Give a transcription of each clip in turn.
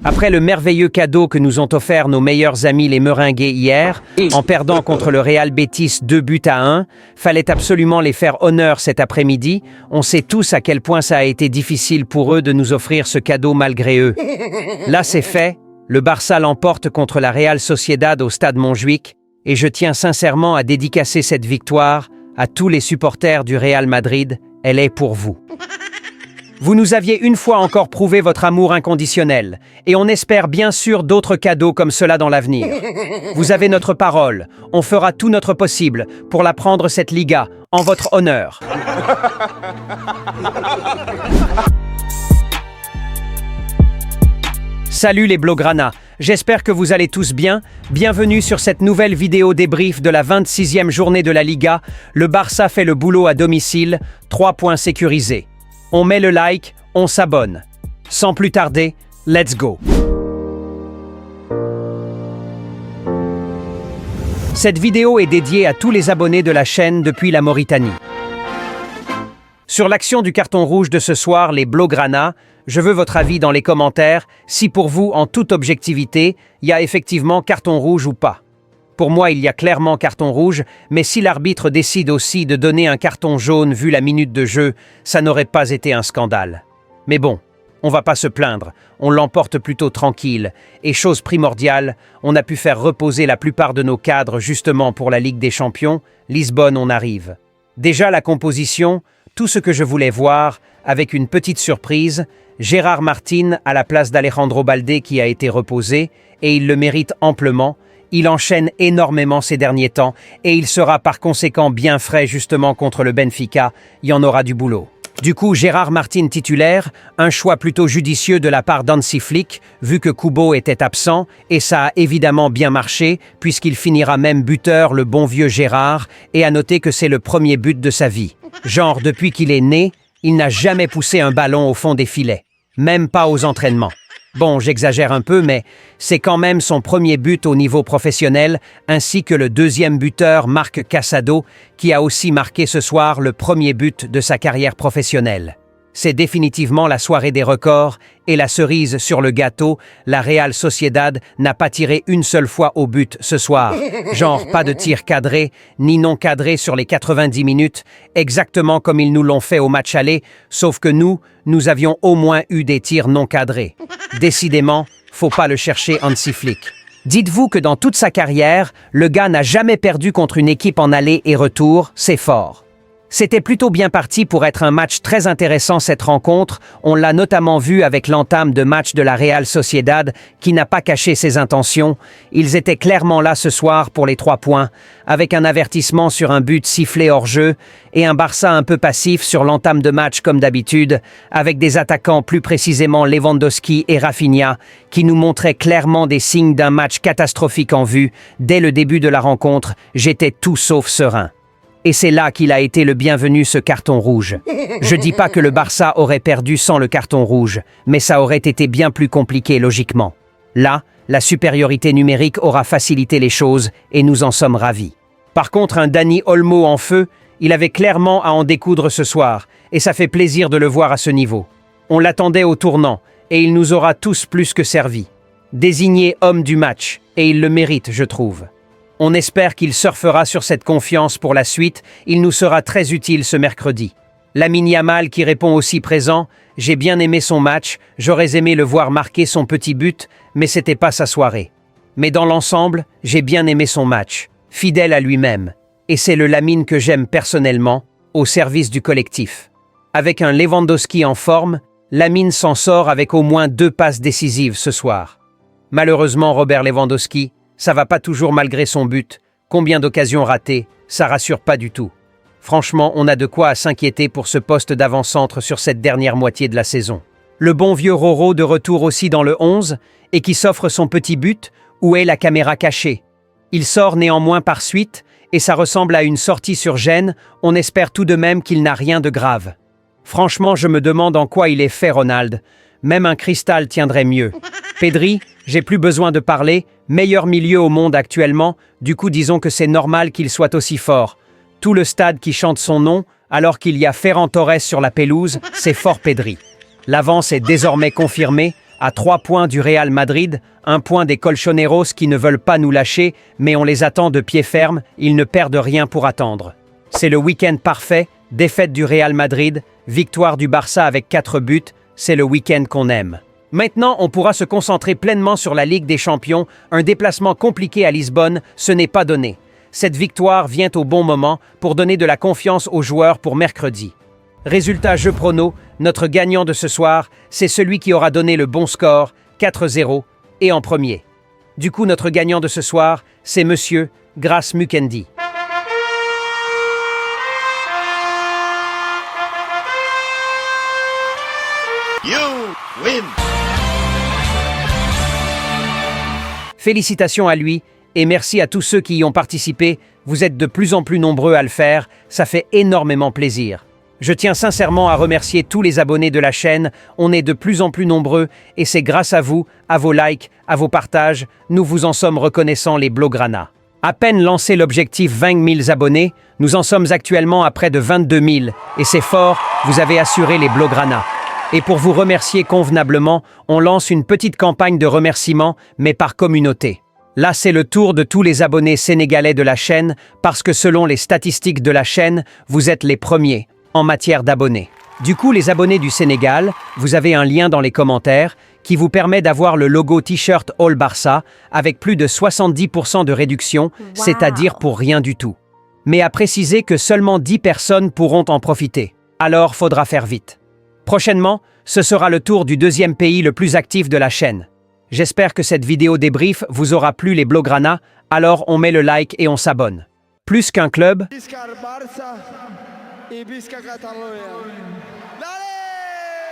Après le merveilleux cadeau que nous ont offert nos meilleurs amis les Meringues hier, en perdant contre le Real Betis 2-1, fallait absolument les faire honneur cet après-midi. On sait tous à quel point ça a été difficile pour eux de nous offrir ce cadeau malgré eux. Là, c'est fait. Le Barça l'emporte contre la Real Sociedad au stade Montjuïc et je tiens sincèrement à dédicacer cette victoire à tous les supporters du Real Madrid. Elle est pour vous. Vous nous aviez une fois encore prouvé votre amour inconditionnel, et on espère bien sûr d'autres cadeaux comme cela dans l'avenir. Vous avez notre parole, on fera tout notre possible pour la prendre cette Liga, en votre honneur. Salut les Blaugrana, j'espère que vous allez tous bien. Bienvenue sur cette nouvelle vidéo débrief de la 26e journée de la Liga. Le Barça fait le boulot à domicile, 3 points sécurisés. On met le like, on s'abonne. Sans plus tarder, let's go! Cette vidéo est dédiée à tous les abonnés de la chaîne depuis la Mauritanie. Sur l'action du carton rouge de ce soir, les Blaugrana, je veux votre avis dans les commentaires, si pour vous, en toute objectivité, il y a effectivement carton rouge ou pas. Pour moi, il y a clairement carton rouge, mais si l'arbitre décide aussi de donner un carton jaune vu la minute de jeu, ça n'aurait pas été un scandale. Mais bon, on va pas se plaindre, on l'emporte plutôt tranquille. Et chose primordiale, on a pu faire reposer la plupart de nos cadres justement pour la Ligue des Champions. Lisbonne, on arrive. Déjà la composition, tout ce que je voulais voir, avec une petite surprise, Gérard Martin à la place d'Alejandro Balde qui a été reposé, et il le mérite amplement. Il enchaîne énormément ces derniers temps et il sera par conséquent bien frais justement contre le Benfica. Il y en aura du boulot. Du coup, Gérard Martin titulaire, un choix plutôt judicieux de la part d'Hansi Flick, vu que Kubo était absent, et ça a évidemment bien marché, puisqu'il finira même buteur, le bon vieux Gérard, et à noter que c'est le premier but de sa vie. Genre, depuis qu'il est né, il n'a jamais poussé un ballon au fond des filets, même pas aux entraînements. Bon, j'exagère un peu, mais c'est quand même son premier but au niveau professionnel, ainsi que le deuxième buteur Marc Casado, qui a aussi marqué ce soir le premier but de sa carrière professionnelle. C'est définitivement la soirée des records, et la cerise sur le gâteau, la Real Sociedad n'a pas tiré une seule fois au but ce soir. Genre pas de tir cadré, ni non cadré sur les 90 minutes, exactement comme ils nous l'ont fait au match aller, sauf que nous avions au moins eu des tirs non cadrés. Décidément, faut pas le chercher Hansi Flick. Dites-vous que dans toute sa carrière, le gars n'a jamais perdu contre une équipe en aller et retour, c'est fort. C'était plutôt bien parti pour être un match très intéressant cette rencontre, on l'a notamment vu avec l'entame de match de la Real Sociedad qui n'a pas caché ses intentions. Ils étaient clairement là ce soir pour les 3 points, avec un avertissement sur un but sifflé hors jeu et un Barça un peu passif sur l'entame de match comme d'habitude, avec des attaquants plus précisément Lewandowski et Rafinha qui nous montraient clairement des signes d'un match catastrophique en vue. Dès le début de la rencontre, j'étais tout sauf serein. Et c'est là qu'il a été le bienvenu ce carton rouge. Je dis pas que le Barça aurait perdu sans le carton rouge, mais ça aurait été bien plus compliqué logiquement. Là, la supériorité numérique aura facilité les choses et nous en sommes ravis. Par contre, un Dani Olmo en feu, il avait clairement à en découdre ce soir, et ça fait plaisir de le voir à ce niveau. On l'attendait au tournant, et il nous aura tous plus que servi. Désigné homme du match, et il le mérite, je trouve. On espère qu'il surfera sur cette confiance pour la suite, il nous sera très utile ce mercredi. Lamine Yamal qui répond aussi présent, j'ai bien aimé son match, j'aurais aimé le voir marquer son petit but, mais c'était pas sa soirée. Mais dans l'ensemble, j'ai bien aimé son match, fidèle à lui-même. Et c'est le Lamine que j'aime personnellement, au service du collectif. Avec un Lewandowski en forme, Lamine s'en sort avec au moins 2 passes décisives ce soir. Malheureusement, Robert Lewandowski, ça va pas toujours malgré son but. Combien d'occasions ratées, ça rassure pas du tout. Franchement, on a de quoi à s'inquiéter pour ce poste d'avant-centre sur cette dernière moitié de la saison. Le bon vieux Roro de retour aussi dans le 11 et qui s'offre son petit but, où est la caméra cachée? Il sort néanmoins par suite et ça ressemble à une sortie sur gêne, on espère tout de même qu'il n'a rien de grave. Franchement, je me demande en quoi il est fait Ronald. Même un cristal tiendrait mieux. Pedri, j'ai plus besoin de parler, meilleur milieu au monde actuellement, du coup disons que c'est normal qu'il soit aussi fort. Tout le stade qui chante son nom, alors qu'il y a Ferran Torres sur la pelouse, c'est fort Pedri. L'avance est désormais confirmée, À 3 points du Real Madrid, 1 point des Colchoneros qui ne veulent pas nous lâcher, mais on les attend de pied ferme, ils ne perdent rien pour attendre. C'est le week-end parfait, défaite du Real Madrid, victoire du Barça avec 4 buts, c'est le week-end qu'on aime. Maintenant, on pourra se concentrer pleinement sur la Ligue des Champions, un déplacement compliqué à Lisbonne, ce n'est pas donné. Cette victoire vient au bon moment pour donner de la confiance aux joueurs pour mercredi. Résultat jeu prono, notre gagnant de ce soir, c'est celui qui aura donné le bon score, 4-0, et en premier. Du coup, notre gagnant de ce soir, c'est Monsieur Grace Mukendi. You win! Félicitations à lui et merci à tous ceux qui y ont participé. Vous êtes de plus en plus nombreux à le faire, ça fait énormément plaisir. Je tiens sincèrement à remercier tous les abonnés de la chaîne, on est de plus en plus nombreux et c'est grâce à vous, à vos likes, à vos partages, nous vous en sommes reconnaissants les Blograna. À peine lancé l'objectif 20 000 abonnés, nous en sommes actuellement à près de 22 000 et c'est fort, vous avez assuré les Blograna. Et pour vous remercier convenablement, on lance une petite campagne de remerciements, mais par communauté. Là, c'est le tour de tous les abonnés sénégalais de la chaîne, parce que selon les statistiques de la chaîne, vous êtes les premiers en matière d'abonnés. Du coup, les abonnés du Sénégal, vous avez un lien dans les commentaires qui vous permet d'avoir le logo t-shirt All Barça avec plus de 70% de réduction, c'est-à-dire pour rien du tout. Mais à préciser que seulement 10 personnes pourront en profiter. Alors, faudra faire vite. Prochainement, ce sera le tour du deuxième pays le plus actif de la chaîne. J'espère que cette vidéo débrief vous aura plu les Blograna, alors on met le like et on s'abonne. Plus qu'un club,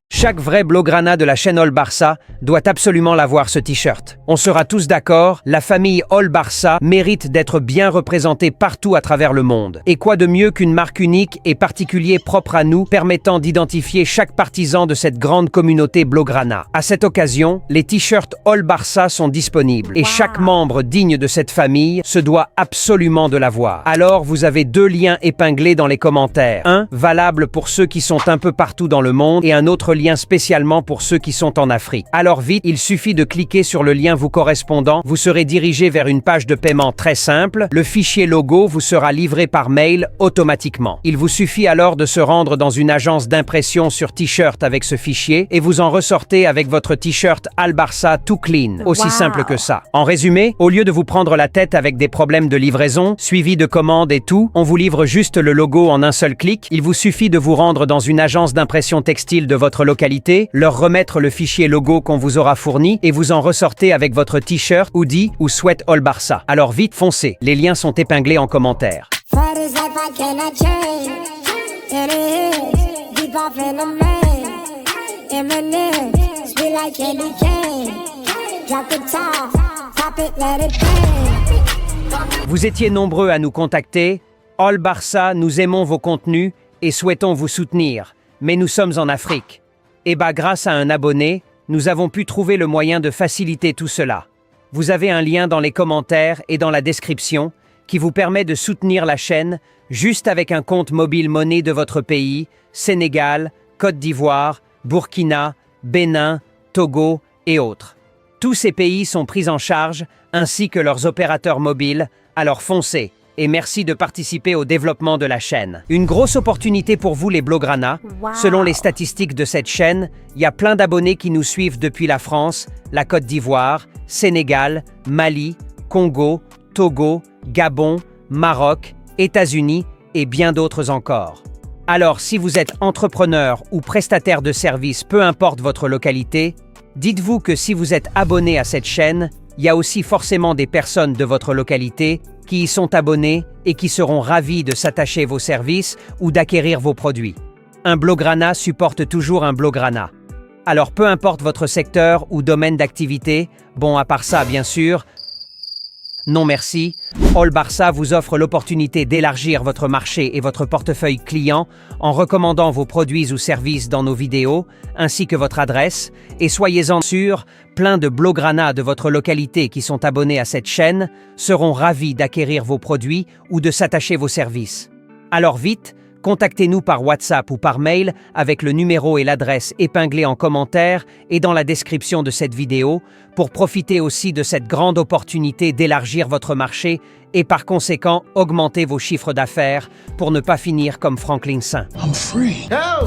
chaque vrai Blograna de la chaîne All Barça doit absolument l'avoir ce t-shirt. On sera tous d'accord, la famille All Barça mérite d'être bien représentée partout à travers le monde. Et quoi de mieux qu'une marque unique et particulier propre à nous permettant d'identifier chaque partisan de cette grande communauté Blograna. À cette occasion, les t-shirts All Barça sont disponibles et chaque membre digne de cette famille se doit absolument de l'avoir. Alors vous avez 2 liens épinglés dans les commentaires. Un valable pour ceux qui sont un peu partout dans le monde et un autre lien spécialement pour ceux qui sont en Afrique. Alors vite, il suffit de cliquer sur le lien vous correspondant, vous serez dirigé vers une page de paiement très simple, le fichier logo vous sera livré par mail automatiquement. Il vous suffit alors de se rendre dans une agence d'impression sur t-shirt avec ce fichier et vous en ressortez avec votre t-shirt Al Barça tout clean. Aussi simple que ça. En résumé, au lieu de vous prendre la tête avec des problèmes de livraison, suivi de commandes et tout, on vous livre juste le logo en un seul clic. Il vous suffit de vous rendre dans une agence d'impression textile de votre localité, leur remettre le fichier logo qu'on vous aura fourni et vous en ressortez avec votre t-shirt, hoodie ou sweat All Barça. Alors vite, foncez, les liens sont épinglés en commentaire. Vous étiez nombreux à nous contacter. All Barça, nous aimons vos contenus et souhaitons vous soutenir, mais nous sommes en Afrique. Et grâce à un abonné, nous avons pu trouver le moyen de faciliter tout cela. Vous avez un lien dans les commentaires et dans la description qui vous permet de soutenir la chaîne juste avec un compte mobile monnaie de votre pays, Sénégal, Côte d'Ivoire, Burkina, Bénin, Togo et autres. Tous ces pays sont pris en charge ainsi que leurs opérateurs mobiles, alors foncez. Et merci de participer au développement de la chaîne. Une grosse opportunité pour vous les Blograna. Selon les statistiques de cette chaîne, il y a plein d'abonnés qui nous suivent depuis la France, la Côte d'Ivoire, Sénégal, Mali, Congo, Togo, Gabon, Maroc, États-Unis et bien d'autres encore. Alors si vous êtes entrepreneur ou prestataire de services, peu importe votre localité, dites-vous que si vous êtes abonné à cette chaîne, il y a aussi forcément des personnes de votre localité qui y sont abonnés et qui seront ravis de s'attacher vos services ou d'acquérir vos produits. Un Blograna supporte toujours un Blograna. Alors peu importe votre secteur ou domaine d'activité, bon à part ça bien sûr, non merci, All Barça vous offre l'opportunité d'élargir votre marché et votre portefeuille client en recommandant vos produits ou services dans nos vidéos, ainsi que votre adresse, et soyez-en sûrs, plein de Blograna de votre localité qui sont abonnés à cette chaîne seront ravis d'acquérir vos produits ou de s'attacher vos services. Alors vite, Contactez-nous par WhatsApp ou par mail avec le numéro et l'adresse épinglés en commentaire et dans la description de cette vidéo pour profiter aussi de cette grande opportunité d'élargir votre marché et par conséquent augmenter vos chiffres d'affaires pour ne pas finir comme Franklin Saint. I'm free. Help!